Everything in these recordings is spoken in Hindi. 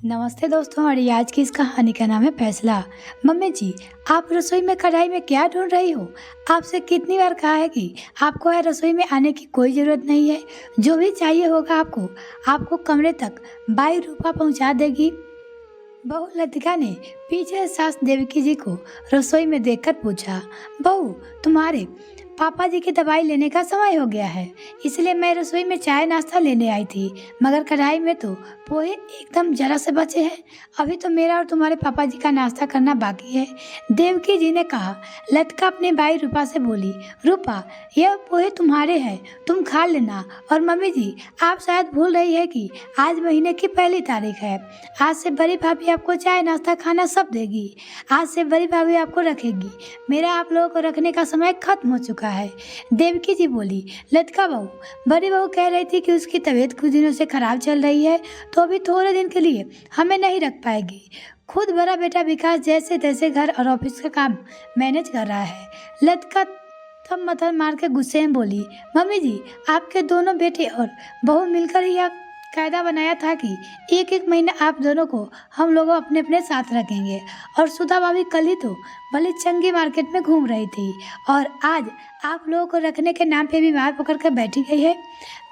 नमस्ते दोस्तों। और ये आज की इस कहानी का नाम है फैसला। मम्मी जी, आप रसोई में कढ़ाई में क्या ढूंढ रही हो? आपसे कितनी बार कहा है कि आपको है रसोई में आने की कोई ज़रूरत नहीं है। जो भी चाहिए होगा आपको आपको कमरे तक बाई रूपा पहुंचा देगी। बहू लतिका ने पीछे सास देवकी जी को रसोई में देखकर पूछा, बहू, तुम्हारे पापा जी की दवाई लेने का समय हो गया है, इसलिए मैं रसोई में चाय नाश्ता लेने आई थी, मगर कढ़ाई में तो पोहे एकदम जरा से बचे हैं। अभी तो मेरा और तुम्हारे पापा जी का नाश्ता करना बाकी है। देवकी जी ने कहा। लतिका अपने भाई रूपा से बोली, रूपा, यह पोहे तुम्हारे हैं, तुम खा लेना। और मम्मी जी, आप शायद भूल रही है कि आज महीने की पहली तारीख है। आज से बड़ी भाभी आपको चाय नाश्ता खाना सब देगी। आज से बड़ी भाभी आपको रखेगी। मेरा आप लोगों को रखने का समय खत्म हो चुका है। देवकी जी बोली, लतिका बहू, बड़ी बहू कह रही थी कि उसकी तबीयत कुछ दिनों से खराब चल रही है, तो अभी थोड़े दिन के लिए हमें नहीं रख पाएगी। खुद बड़ा बेटा विकास जैसे तैसे घर और ऑफिस का काम मैनेज कर रहा है। लतिका तब मथर मार के गुस्से में बोली, मम्मी जी, आपके दोनों बेटे और बहू मिलकर ही कायदा बनाया था कि एक एक महीना आप दोनों को हम लोग अपने अपने साथ रखेंगे। और सुधा भाभी कल ही तो भले चंगी मार्केट में घूम रही थी और आज आप लोगों को रखने के नाम पे बीमार पकड़ कर बैठी गई है।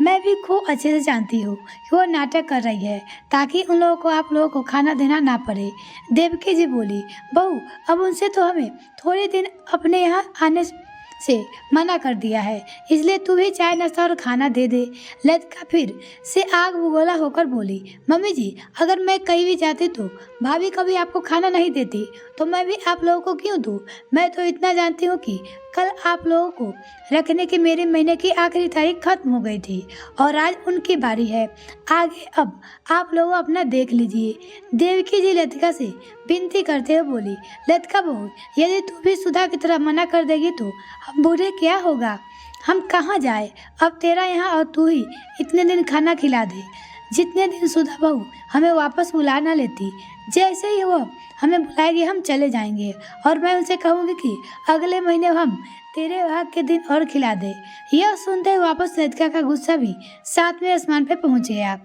मैं भी खूब अच्छे से जानती हूँ कि वो नाटक कर रही है ताकि उन लोगों को आप लोगों को खाना देना ना पड़े। देवकी जी बोली, बहू, अब उनसे तो हमें थोड़े दिन अपने यहाँ आने से मना कर दिया है, इसलिए तू भी चाय नाश्ता और खाना दे दे। लतिका फिर से आग बबूला होकर बोली, मम्मी जी, अगर मैं कहीं भी जाती तो भाभी कभी आपको खाना नहीं देती, तो मैं भी आप लोगों को क्यों दूँ? मैं तो इतना जानती हूँ कि कल आप लोगों को रखने की मेरे महीने की आखिरी तारीख खत्म हो गई थी और आज उनकी बारी है। आगे अब आप लोग अपना देख लीजिए। देवकी जी लतिका से विनती करते हुए बोली, लतिका बहू, यदि तू भी सुधा की तरह मना कर देगी तो हम बूढ़े क्या होगा? हम कहाँ जाए? अब तेरा यहाँ और तू ही इतने दिन खाना खिला दे जितने दिन सुधा बहू हमें वापस बुला ना लेती। जैसे ही वो हमें बुलाएगी हम चले जाएंगे और मैं उनसे कहूँगी कि अगले महीने हम तेरे भाग के दिन और खिला दे। यह सुनते ही वापस लतिका का गुस्सा भी सातवें आसमान पे पहुँच गया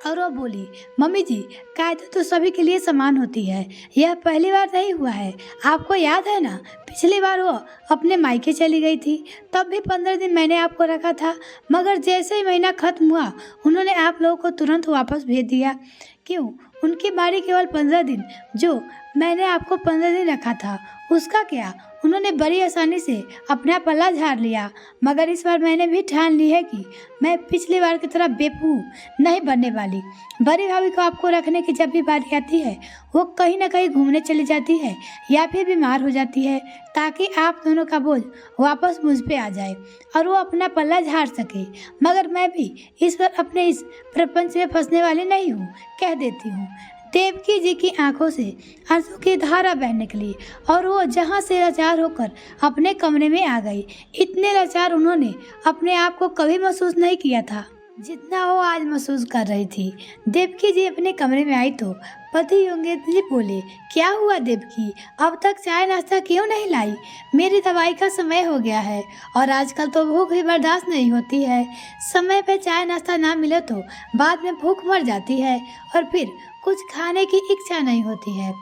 और वो बोली, मम्मी जी, कायदे तो सभी के लिए समान होती है। यह पहली बार नहीं हुआ है। आपको याद है ना, पिछली बार वो अपने मायके चली गई थी, तब भी 15 दिन मैंने आपको रखा था, मगर जैसे ही महीना खत्म हुआ उन्होंने आप लोगों को तुरंत वापस भेज दिया। क्यों? उनकी बारी केवल 15 दिन, जो मैंने आपको 15 दिन रखा था उसका क्या? उन्होंने बड़ी आसानी से अपना पल्ला झाड़ लिया। मगर इस बार मैंने भी ठान ली है कि मैं पिछली बार की तरह बेवकूफ़ नहीं बनने वाली। बड़ी भाभी को आपको रखने की जब भी बारी आती है वो कहीं ना कहीं घूमने चली जाती है या फिर बीमार हो जाती है, ताकि आप दोनों का बोझ वापस मुझ पे आ जाए और वो अपना पल्ला झाड़ सके। मगर मैं भी इस बार अपने इस प्रपंच में फंसने वाली नहीं हूँ, कह देती हूँ। देवकी जी की आंखों से आंसू की धारा बह निकली और वो जहाँ से लाचार होकर अपने कमरे में आ गई। इतने लाचार उन्होंने अपने आप को कभी महसूस नहीं किया था जितना वो आज महसूस कर रही थी। देवकी जी अपने कमरे में आई तो पति योगेंद्र जी बोले, क्या हुआ देवकी, अब तक चाय नाश्ता क्यों नहीं लाई? मेरी दवाई का समय हो गया है और आजकल तो भूख भी बर्दाश्त नहीं होती है। समय पे चाय नाश्ता ना मिले तो बाद में भूख मर जाती है और फिर कुछ खाने की इच्छा नहीं होती है।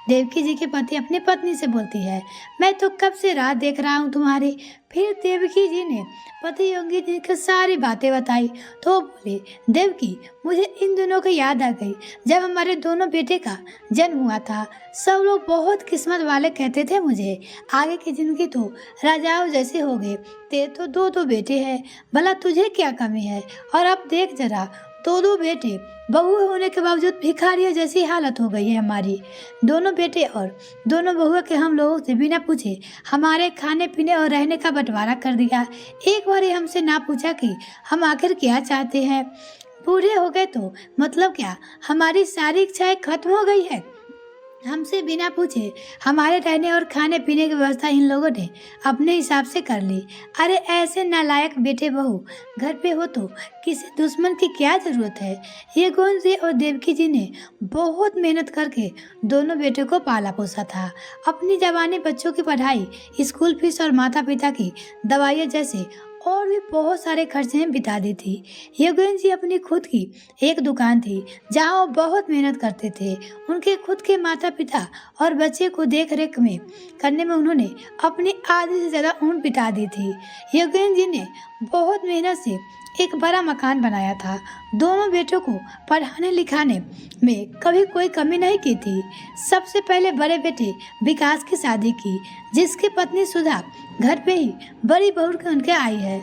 देवकी जी के पति अपनी पत्नी से बोलती है, मैं तो कब से राह देख रहा हूँ तुम्हारी। फिर देवकी जी ने पति योगी जी को सारी बातें बताई तो बोले, देवकी, मुझे इन दिनों की याद आ गई जब हमारे दोनों बेटे का जन्म हुआ था। सब लोग बहुत किस्मत वाले कहते थे मुझे, आगे की जिंदगी तो राजाओं जैसे हो गए। तेरे तो दो बेटे हैं, भला तुझे क्या कमी है? और अब देख जरा, दो बेटे, बहू होने के बावजूद भिखारियों जैसी हालत हो गई है हमारी। दोनों बेटे और दोनों बहुओं के हम लोगों से बिना पूछे हमारे खाने पीने और रहने का बंटवारा कर दिया। एक बार ही हमसे ना पूछा कि हम आखिर क्या चाहते हैं। बूढ़े हो गए तो मतलब क्या हमारी सारी इच्छाएं खत्म हो गई है? हमसे बिना पूछे हमारे रहने और खाने पीने की व्यवस्था इन लोगों ने अपने हिसाब से कर ली। अरे ऐसे नालायक बेटे बहू घर पे हो तो किसी दुश्मन की क्या जरूरत है? ये गोविंद जी और देवकी जी ने बहुत मेहनत करके दोनों बेटों को पाला पोसा था। अपनी जवानी बच्चों की पढ़ाई, स्कूल फीस और माता पिता की दवाइयाँ जैसे और भी बहुत सारे खर्चे में बिता दी थी। योगेंद्र जी अपनी खुद की एक दुकान थी जहां वो बहुत मेहनत करते थे। उनके खुद के माता पिता और बच्चे को देख रेख में करने में उन्होंने अपनी आधी से ज़्यादा उम्र बिता दी थी। योगेंद्र जी ने बहुत मेहनत से एक बड़ा मकान बनाया था। दोनों बेटों को पढ़ाने लिखाने में कभी कोई कमी नहीं की थी। सबसे पहले बड़े बेटे विकास की शादी की, जिसकी पत्नी सुधा घर पे ही बड़ी बहू के उनके आई है,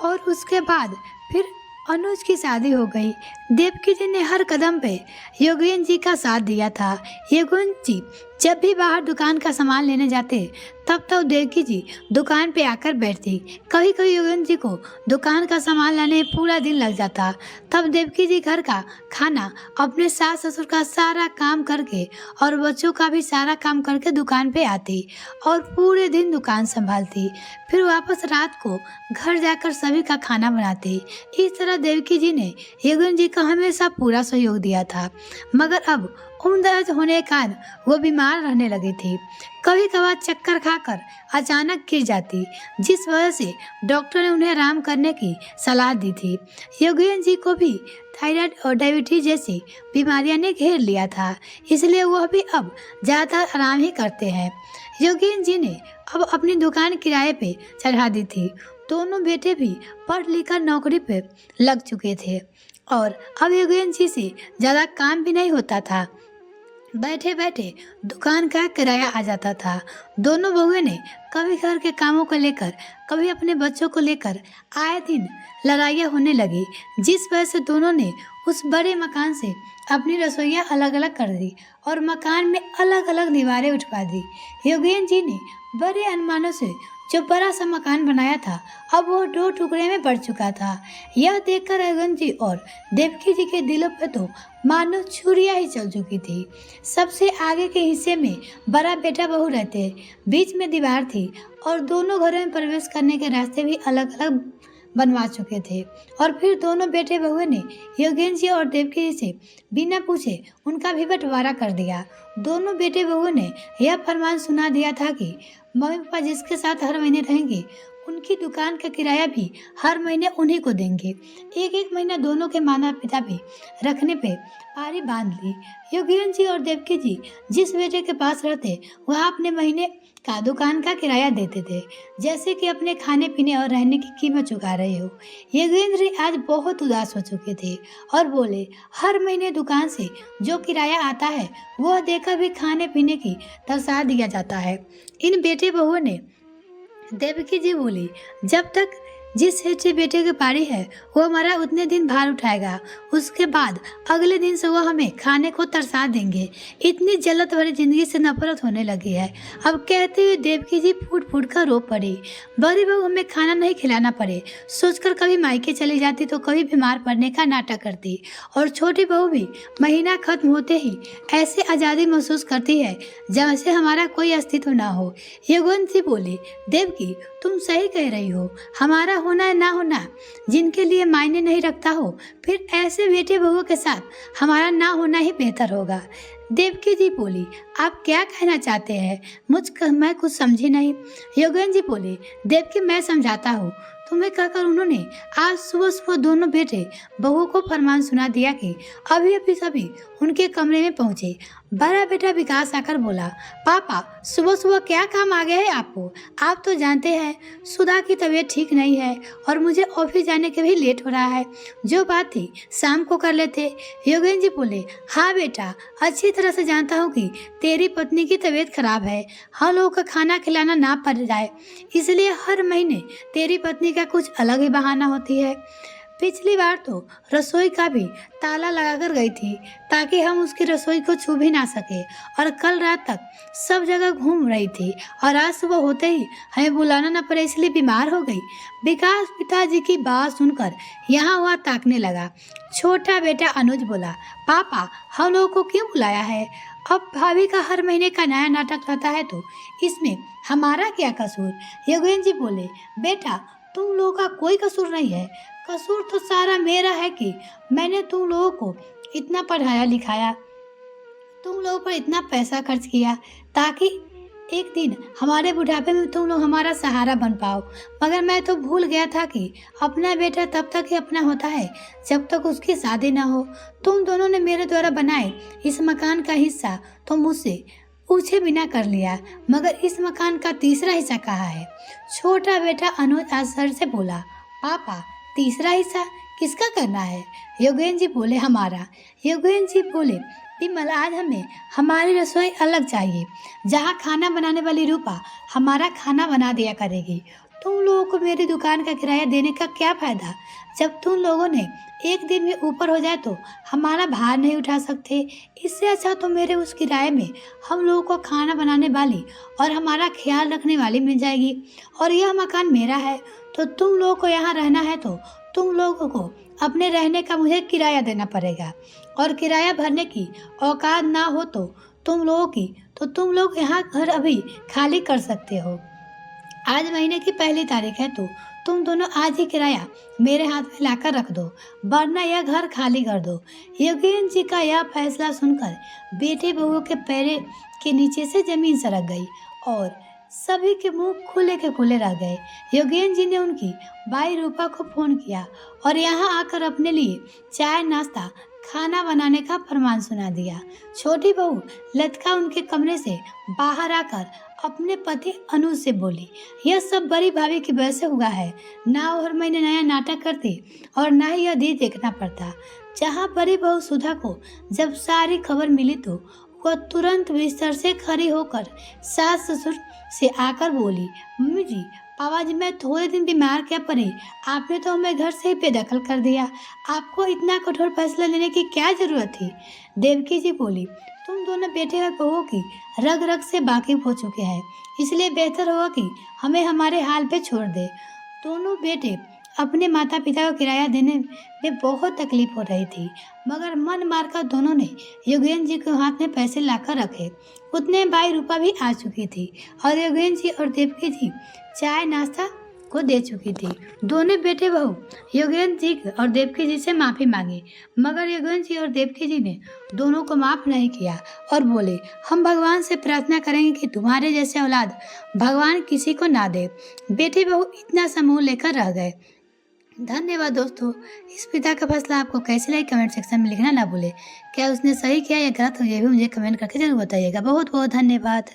और उसके बाद फिर अनुज की शादी हो गई। देवकी जी ने हर कदम पे योगेंद्र जी का साथ दिया था। योगेंद्र जी जब भी बाहर दुकान का सामान लेने जाते तब तब देवकी जी दुकान पे आकर बैठती। कभी कभी योगेंद्र जी को दुकान का सामान लाने में पूरा दिन लग जाता। तब देवकी जी घर का खाना अपने सास ससुर का सारा काम करके और बच्चों का भी सारा काम करके दुकान पे आती और पूरे दिन दुकान संभालती। फिर वापस रात को घर जाकर सभी का खाना बनाती। इस तरह देवकी जी ने योगेंद्र जी का हमेशा पूरा सहयोग दिया था। मगर अब उम्र दराज होने के कारण वो बीमार रहने लगी थी। कभी कभार चक्कर खाकर अचानक गिर जाती, जिस वजह से डॉक्टर ने उन्हें आराम करने की सलाह दी थी। योगेंद्र जी को भी थायराइड और डायबिटीज जैसी बीमारियां ने घेर लिया था, इसलिए वह भी अब ज़्यादा आराम ही करते हैं। योगेंद्र जी ने अब अपनी दुकान किराए पे चढ़ा दी थी। दोनों बेटे भी पढ़ लिख कर नौकरी पे लग चुके थे और अब योगेंद्र जी से ज़्यादा काम भी नहीं होता था। बैठे बैठे दुकान का किराया आ जाता था। दोनों बहुएं ने कभी घर के कामों को लेकर कभी अपने बच्चों को लेकर आए दिन लड़ाइयाँ होने लगी, जिस वजह से दोनों ने उस बड़े मकान से अपनी रसोइयाँ अलग अलग कर दी और मकान में अलग अलग दीवारें उठवा दी। योगेंद्र जी ने बड़े अनुमानों से जो बड़ा सा मकान बनाया था अब वो 2 टुकड़े में बढ़ चुका था। यह देखकर योगेंद्र जी और देवकी जी के दिलों पर तो मानो छुरियां ही चल चुकी थी। सबसे आगे के हिस्से में बड़ा बेटा बहू रहते, बीच में दीवार थी और दोनों घरों में प्रवेश करने के रास्ते भी अलग अलग बनवा चुके थे। और फिर दोनों बेटे बहुए ने योगेंद्र जी और देवकी जी से बिना पूछे उनका भी बंटवारा कर दिया। दोनों बेटे बहुए ने यह फरमान सुना दिया था कि मम्मी पापा जिसके साथ हर महीने रहेंगे उनकी दुकान का किराया भी हर महीने उन्हीं को देंगे। एक एक महीना दोनों के माता पिता भी रखने पे पारी बांध ली। योगेंद्र जी और देवकी जी जिस बेटे के पास रहते वह अपने महीने का दुकान का किराया देते थे, जैसे कि अपने खाने पीने और रहने की कीमत चुका रहे हो। योगेंद्र आज बहुत उदास हो चुके थे और बोले, हर महीने दुकान से जो किराया आता है वह देकर भी खाने पीने की तरसा दिया जाता है। इन बेटे बहुओं ने देवकी जी बोली, जब तक जिस हिस्से बेटे की पारी है वो हमारा उतने दिन भार उठाएगा, उसके बाद अगले दिन से वो हमें खाने को तरसा देंगे। इतनी जल्द भरी जिंदगी से नफरत होने लगी है। अब कहते हुए देवकी जी फूट फूट कर रो पड़ी। बड़ी बहू हमें खाना नहीं खिलाना पड़े सोचकर कभी मायके चली जाती तो कभी बीमार पड़ने का नाटक करती, और छोटी बहू भी महीना खत्म होते ही ऐसे आज़ादी महसूस करती है जैसे हमारा कोई अस्तित्व ना हो। योगेंद्र जी बोले, देवकी तुम सही कह रही हो, हमारा होना है ना होना जिनके लिए मायने नहीं रखता हो, फिर ऐसे बेटे बहुओं के साथ हमारा ना होना ही बेहतर होगा। देवकी जी बोली, आप क्या कहना चाहते हैं? मैं कुछ समझी नहीं। योगेंद्र जी बोले, देवकी मैं समझाता हूँ तुम्हें, कहकर उन्होंने आज सुबह सुबह दोनों बेटे बहुओं को फरमान सुना दिया कि अभी अभी सभी उनके कमरे में पहुंचे। बड़ा बेटा विकास आकर बोला, पापा सुबह सुबह क्या काम आ गया है आपको? आप तो जानते हैं सुधा की तबीयत ठीक नहीं है और मुझे ऑफिस जाने के भी लेट हो रहा है, जो बात थी शाम को कर लेते। योगेंद्र जी बोले, हाँ बेटा, अच्छी तरह से जानता हूँ कि तेरी पत्नी की तबीयत खराब है, हम लोगों का खाना खिलाना ना पड़ जाए, इसलिए हर महीने तेरी पत्नी का कुछ अलग ही बहाना होती है। पिछली बार तो रसोई का भी ताला लगाकर गई थी ताकि हम उसकी रसोई को छू भी ना सके, और कल रात तक सब जगह घूम रही थी और आज सुबह होते ही हमें बुलाना न पड़े इसलिए बीमार हो गई। विकास पिताजी की बात सुनकर यहाँ वहाँ ताकने लगा। छोटा बेटा अनुज बोला, पापा हम लोगों को क्यों बुलाया है? अब भाभी का हर महीने का नया नाटक रहता है तो इसमें हमारा क्या कसूर? योगेंद्र जी बोले, बेटा तुम लोगों का कोई कसूर नहीं है, कसूर तो सारा मेरा है कि मैंने तुम लोगों को इतना पढ़ाया लिखाया, तुम लोगों पर इतना पैसा खर्च किया ताकि एक दिन हमारे बुढ़ापे में तुम लोग हमारा सहारा बन पाओ। मगर मैं तो भूल गया था कि अपना बेटा तब तक ही अपना होता है जब तक उसकी शादी ना हो। तुम दोनों ने मेरे द्वारा बनाए इस मकान का हिस्सा तो मुझसे पूछे बिना कर लिया, मगर इस मकान का तीसरा हिस्सा कहाँ है? छोटा बेटा अनुज आश्चर्य से बोला। पापा, तीसरा हिस्सा किसका करना है? योगेंद्र जी बोले, हमारा। योगेंद्र जी बोले, विमल, आज हमें हमारी रसोई अलग चाहिए, जहाँ खाना बनाने वाली रूपा हमारा खाना बना दिया करेगी। तुम लोगों को मेरी दुकान का किराया देने का क्या फायदा? जब तुम लोगों ने एक दिन में ऊपर हो जाए तो हमारा भार नहीं उठा सकते। इससे अच्छा तो मेरे उस किराए में हम लोगों को खाना बनाने वाली और हमारा ख्याल रखने वाली मिल जाएगी। और यह मकान मेरा है, तो तुम लोगों को यहाँ रहना है तो तुम लोगों को अपने रहने का मुझे किराया देना पड़ेगा। और किराया भरने की औकात ना हो तो तुम लोगों की, तो तुम लोग यहाँ घर अभी खाली कर सकते हो। आज महीने की 1 तारीख है, तो तुम दोनों आज ही किराया मेरे हाथ में लाकर रख दो, वरना यह घर खाली कर दो। योगेंद्र जी का यह फैसला सुनकर बेटे बहू के पैर के नीचे से जमीन सरक गई और सभी के मुंह खुले के खुले रह गए। योगेंद्र जी ने उनकी भाई रूपा को फोन किया और यहाँ आकर अपने लिए चाय नाश्ता खाना बनाने का फरमान सुना दिया। छोटी बहू लतिका उनके कमरे से बाहर आकर अपने पति अनुज से बोली, यह सब बड़ी भाभी की वजह से हुआ है। ना वो हर महीने नया नाटक करती और ना ही यह दी देखना पड़ता। जहाँ बड़ी बहू सुधा को जब सारी खबर मिली तो वह तुरंत बिस्तर से खड़ी होकर सास ससुर से आकर बोली, मम्मी जी, पापा जी, मैं थोड़े दिन बीमार क्या पड़ी, आपने तो हमें घर से ही बेदखल कर दिया। आपको इतना कठोर फैसला लेने की क्या जरूरत थी? देवकी जी बोली, तुम दोनों बेटे और बहुओं की रग रग से वाकिफ हो चुके हैं, इसलिए बेहतर होगा कि हमें हमारे हाल पे छोड़ दे। दोनों बेटे अपने माता पिता को किराया देने में बहुत तकलीफ हो रही थी, मगर मन मारकर दोनों ने योगेंद्र जी के हाथ में पैसे लाकर रखे। उतने भाई रूपा भी आ चुकी थी और योगेंद्र जी और देवकी जी चाय नाश्ता को दे चुकी थी। दोनों बेटे बहू योगेंद्र जी और देवकी जी से माफ़ी मांगी, मगर योगेंद्र जी और देवकी जी ने दोनों को माफ़ नहीं किया और बोले, हम भगवान से प्रार्थना करेंगे कि तुम्हारे जैसे औलाद भगवान किसी को ना दे। बेटे बहू इतना समूह लेकर रह गए। धन्यवाद दोस्तों। इस पिता का फैसला आपको कैसे लगा कमेंट सेक्शन में लिखना ना भूले। क्या उसने सही किया या गलत, ये भी मुझे कमेंट करके जरूर बताइएगा। बहुत बहुत धन्यवाद।